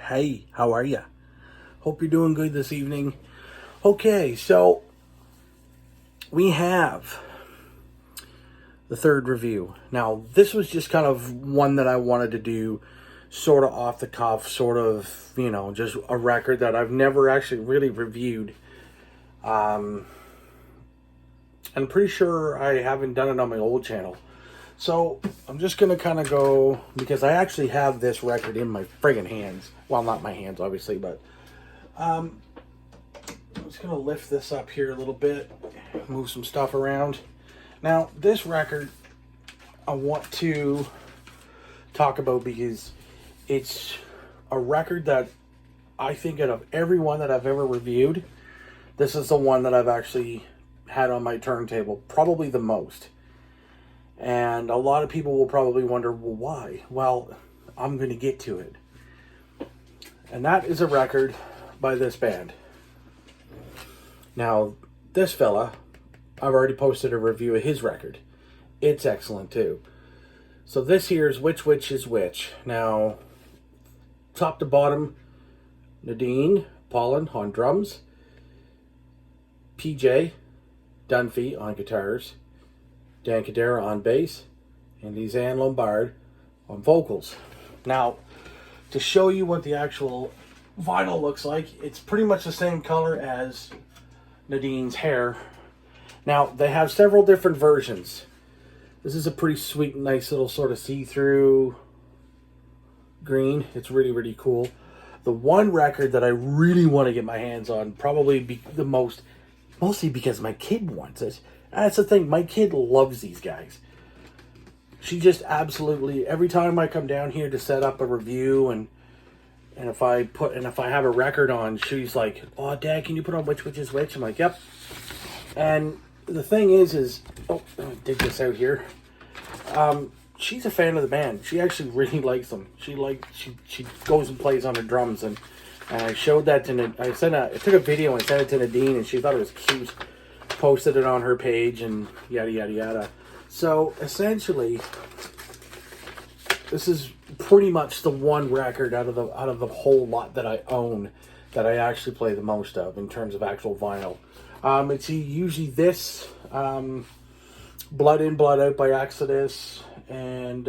Hey, how are you? Hope you're doing good this evening. Okay, so we have the third review. Now, this was just kind of one that I wanted to do sort of off the cuff, sort of, just a record that I've never actually really reviewed. I'm pretty sure I haven't done it on my old channel. So I'm just going to kind of go, because I actually have this record in my friggin' hands. Well, not my hands, obviously, but I'm just going to lift this up here a little bit, move some stuff around. Now, this record I want to talk about because it's a record that I think out of every one that I've ever reviewed, this is the one that I've actually had on my turntable, probably the most. And a lot of people will probably wonder, well, why? Well, I'm going to get to it. And that is a record by this band. Now, this fella, I've already posted a review of his record. It's excellent too. So this here is Which Witch is Which. Now, top to bottom, Nadine Pollan on drums, PJ Dunphy on guitars, Dan Cadera on bass, and Lisanne Lombard on vocals. Now, to show you what the actual vinyl looks like, it's pretty much the same color as Nadine's hair. Now, they have several different versions. This is a pretty sweet, nice little sort of see-through green. It's really, really cool. The one record that I really want to get my hands on, probably the most, mostly because my kid wants it. That's the thing, my kid loves these guys. She just absolutely, every time I come down here to set up a review and if I have a record on, she's like, "Oh, Dad, can you put on Which Witch is Which?" I'm like, "Yep." And the thing is, oh, let me dig this out here. She's a fan of the band. She actually really likes them. She goes and plays on the drums, and I showed that to I took a video and sent it to Nadine, and she thought it was cute. Posted it on her page and yada yada yada. So essentially, this is pretty much the one record out of the whole lot that I own that I actually play the most of in terms of actual vinyl. It's usually this, Blood In, Blood Out by Exodus, and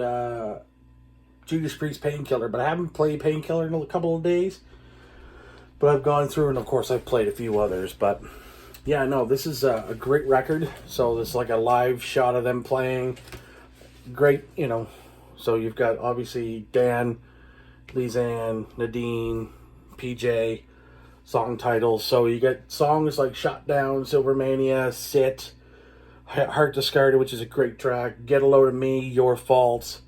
Judas Priest Painkiller. But I haven't played Painkiller in a couple of days. But I've gone through, and of course I've played a few others. But yeah, no, this is a great record. So this is like a live shot of them playing. Great, So you've got obviously Dan, Lisanne, Nadine, PJ, song titles. So you get songs like Shot Down, Silvermania, Sit, Heart Discarded, which is a great track, Get a Load of Me, Your Fault,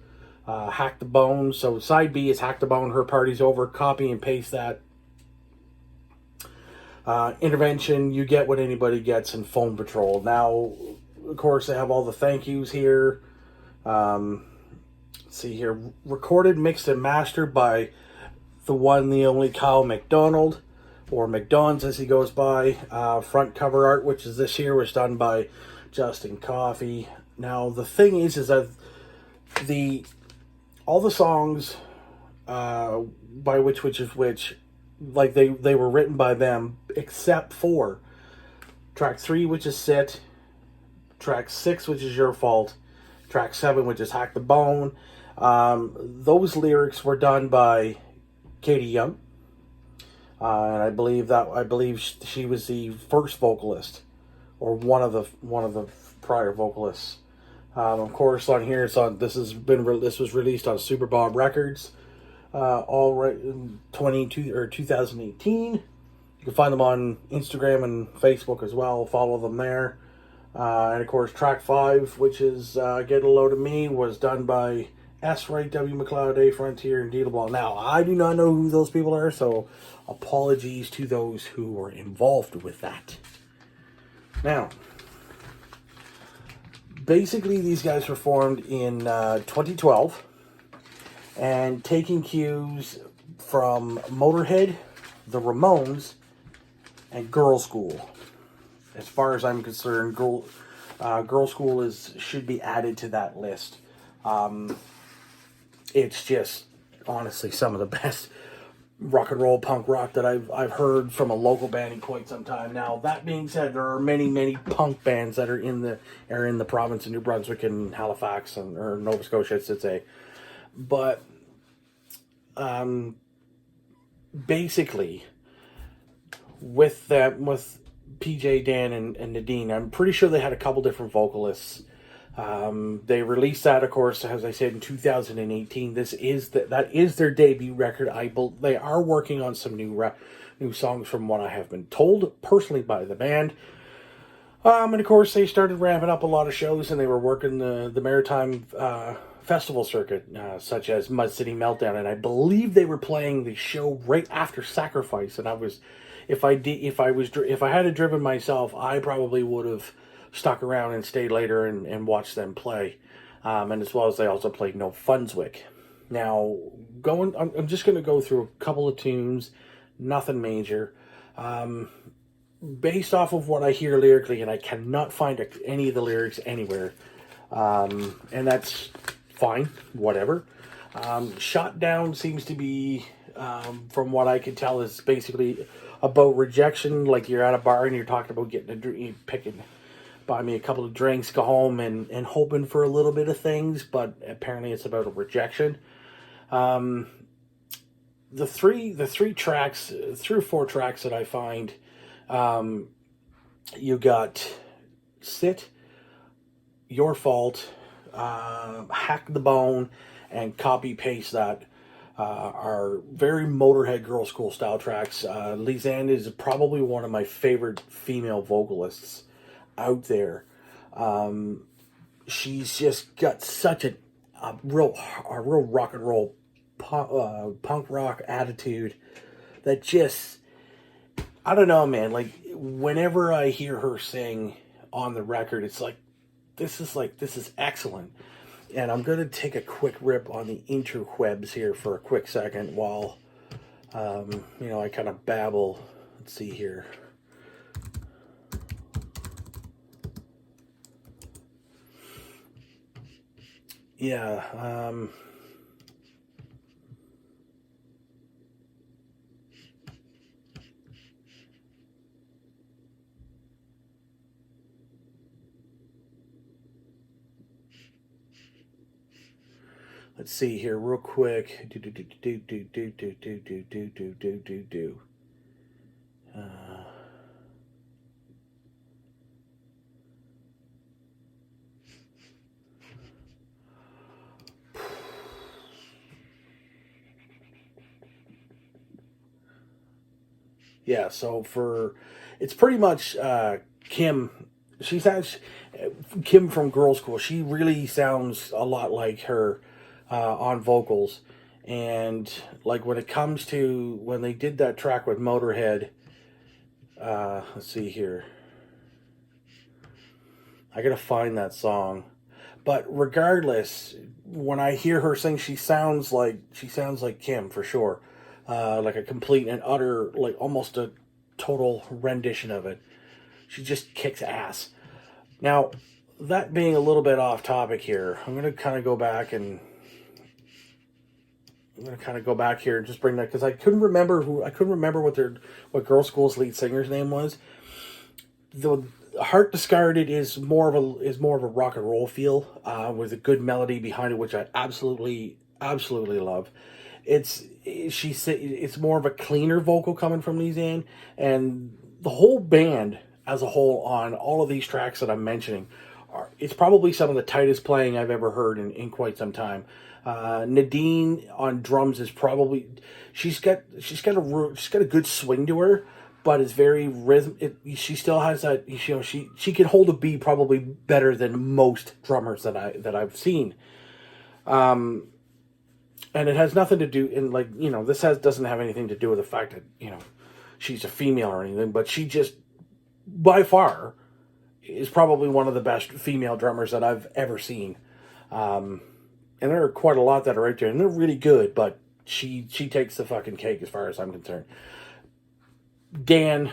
Hack the Bone. So side B is Hack the Bone, Her Party's Over. Copy and paste that. Intervention, You Get What Anybody Gets, and Phone Patrol. Now, of course, they have all the thank yous here. Let's see here. Recorded, mixed, and mastered by the one, the only Kyle McDonald, or McDonald's as he goes by. Front cover art, which is this here, was done by Justin Coffey. Now, the thing is that all the songs by Which Witch is Which, like they were written by them, except for track 3, which is Sit, track 6, which is Your Fault, track 7, which is Hack the Bone. Those lyrics were done by Katie Young, and I believe she was the first vocalist, or one of the prior vocalists. Of course, on here this was released on Super Bob Records. All right, 2018. You can find them on Instagram and Facebook as well. Follow them there. And of course, track 5, which is Get a Load of Me, was done by S. Wright, W. McLeod, A. Frontier, and D. LeBlanc. Now, I do not know who those people are, so apologies to those who were involved with that. Now, basically, these guys were formed in 2012. And taking cues from Motorhead, the Ramones, and Girl School. As far as I'm concerned, Girl School should be added to that list. It's just honestly some of the best rock and roll punk rock that I've heard from a local band in quite some time. Now that being said, there are many punk bands that are in the province of New Brunswick and Halifax or Nova Scotia, I should say. But basically, with PJ, Dan, and Nadine, I'm pretty sure they had a couple different vocalists. They released that, of course, as I said, in 2018. That is their debut record. They are working on some new songs, from what I have been told personally by the band. And of course, they started ramping up a lot of shows, and they were working the Maritime festival circuit, such as Mud City Meltdown, and I believe they were playing the show right after Sacrifice. And if I had driven myself, I probably would have stuck around and stayed later and watched them play. And as well as they also played No Funswick. Now, I'm just going to go through a couple of tunes, nothing major. Based off of what I hear lyrically, and I cannot find any of the lyrics anywhere. And that's fine, whatever. Shot Down seems to be, from what I can tell, is basically about rejection. Like you're at a bar and you're talking about getting a drink, buy me a couple of drinks, go home and hoping for a little bit of things, but apparently it's about a rejection. The three or four tracks that I find, you got Sit, Your Fault, Hack the Bone, and Copy Paste That, are very Motorhead Girl School style tracks. Lisanne is probably one of my favorite female vocalists out there. She's just got such a real rock and roll punk rock attitude that just, I don't know, man. Like whenever I hear her sing on the record, it's like this is excellent. And I'm gonna take a quick rip on the interwebs here for a quick second while I kind of babble. Let's see here. Yeah, let's see here real quick. Yeah, so it's pretty much Kim. She sounds Kim from Girl School. She really sounds a lot like her on vocals, and like when it comes to when they did that track with Motorhead. Let's see here. I gotta find that song, but regardless, when I hear her sing, she sounds like Kim for sure. Like a complete and utter, like almost a total rendition of it. She just kicks ass. Now, that being a little bit off topic here, I'm gonna kind of go back here and just bring that because I couldn't remember what Girl School's lead singer's name was. The Heart Discarded is more of a rock and roll feel, with a good melody behind it, which I absolutely love. It's more of a cleaner vocal coming from Lisanne, and the whole band as a whole on all of these tracks that I'm mentioning it's probably some of the tightest playing I've ever heard in quite some time. Nadine on drums is probably she's got a good swing to her, but it's very rhythm. She still has that, she can hold a beat probably better than most drummers that I've seen. And it has nothing to do doesn't have anything to do with the fact that she's a female or anything, but she just by far is probably one of the best female drummers that I've ever seen. And there are quite a lot that are out there, and they're really good, but she takes the fucking cake as far as I'm concerned. Dan's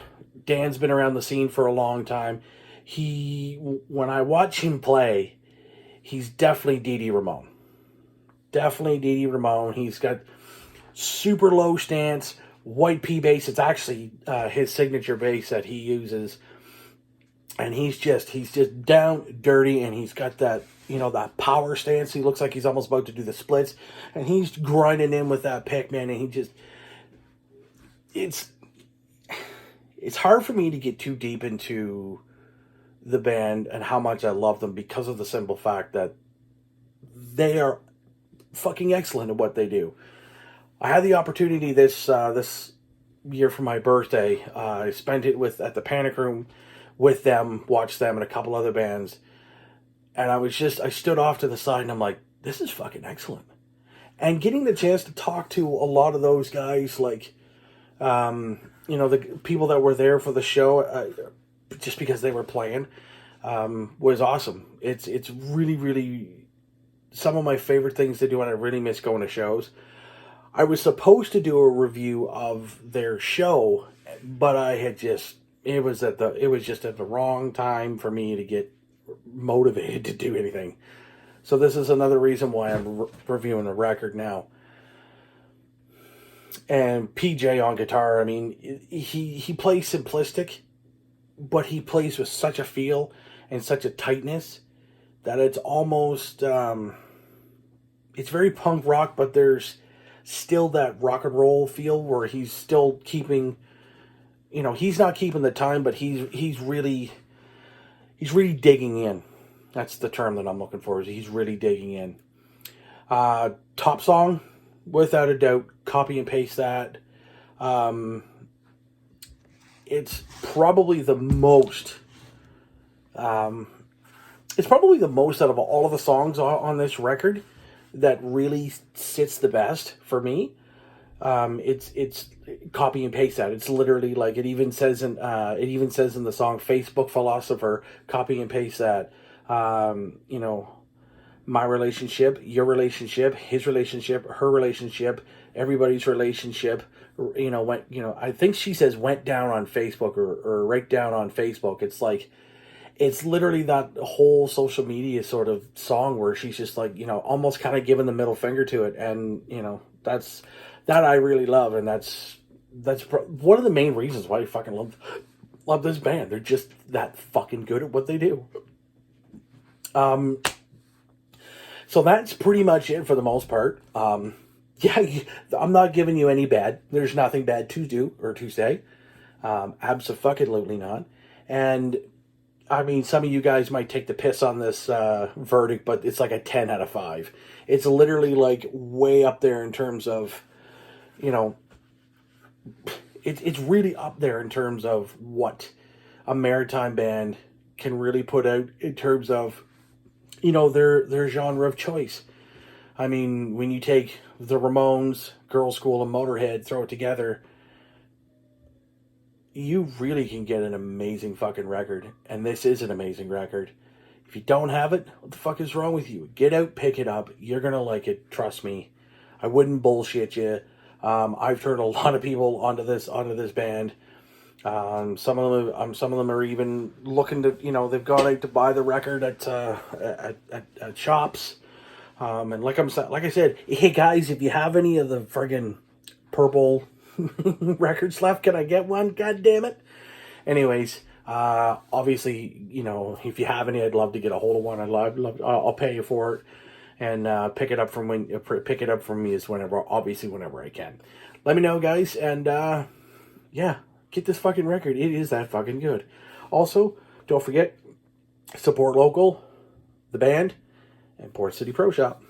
been around the scene for a long time. When I watch him play, he's definitely Dee Dee Ramone. Definitely Dee Dee Ramone. He's got super low stance, white P bass. It's actually his signature bass that he uses, and he's just down dirty, and he's got that, you know, that power stance. He looks like he's almost about to do the splits, and he's grinding in with that pick, man. And he just, it's hard for me to get too deep into the band and how much I love them, because of the simple fact that they are fucking excellent at what they do. I had the opportunity this year for my birthday. I spent it at the Panic Room with them, watched them and a couple other bands, and I stood off to the side and I'm like, this is fucking excellent. And getting the chance to talk to a lot of those guys, like, you know, the people that were there for the show, just because they were playing, was awesome. It's really, really some of my favorite things to do, and I really miss going to shows. I was supposed to do a review of their show, but I had it was just at the wrong time for me to get motivated to do anything. So this is another reason why I'm reviewing the record now. And PJ on guitar, I mean, he plays simplistic, but he plays with such a feel and such a tightness that it's almost, it's very punk rock, but there's still that rock and roll feel where he's still keeping, you know, he's not keeping the time, but he's really digging in. That's the term that I'm looking for, is he's really digging in. Top song, without a doubt, copy and paste that. It's probably the most, out of all of the songs on this record that really sits the best for me. It's copy and paste that. It's literally like, it even says in the song Facebook Philosopher, copy and paste that. You know, my relationship, your relationship, his relationship, her relationship, everybody's relationship, you know, I think she says went down on Facebook or right down on Facebook. It's like, it's literally that whole social media sort of song where she's just like, you know, almost kind of giving the middle finger to it. And, you know, that I really love. And that's one of the main reasons why I fucking love this band. They're just that fucking good at what they do. So that's pretty much it for the most part. Yeah, I'm not giving you any bad. There's nothing bad to do or to say. Abso-fucking-lutely not. And, I mean, some of you guys might take the piss on this verdict, but it's like a 10 out of 5. It's literally like way up there in terms of, you know, it's really up there in terms of what a maritime band can really put out in terms of, you know, their genre of choice. I mean, when you take the Ramones, Girls' School, and Motorhead, throw it together, you really can get an amazing fucking record. And this is an amazing record. If you don't have it, what the fuck is wrong with you? Get out, pick it up. You're gonna like it. Trust me. I wouldn't bullshit you. I've turned a lot of people onto this band. Some of them are even looking to, you know, they've gone out to buy the record at shops. And like I said, hey guys, if you have any of the friggin' Purple records left, can I get one? God damn it. Anyways, obviously, you know, if you have any, I'd love to get a hold of one. I'll pay you for it, and pick it up from me is whenever I can. Let me know, guys, and yeah, get this fucking record. It is that fucking good. Also, don't forget, support local, the band, and Port City Pro Shop.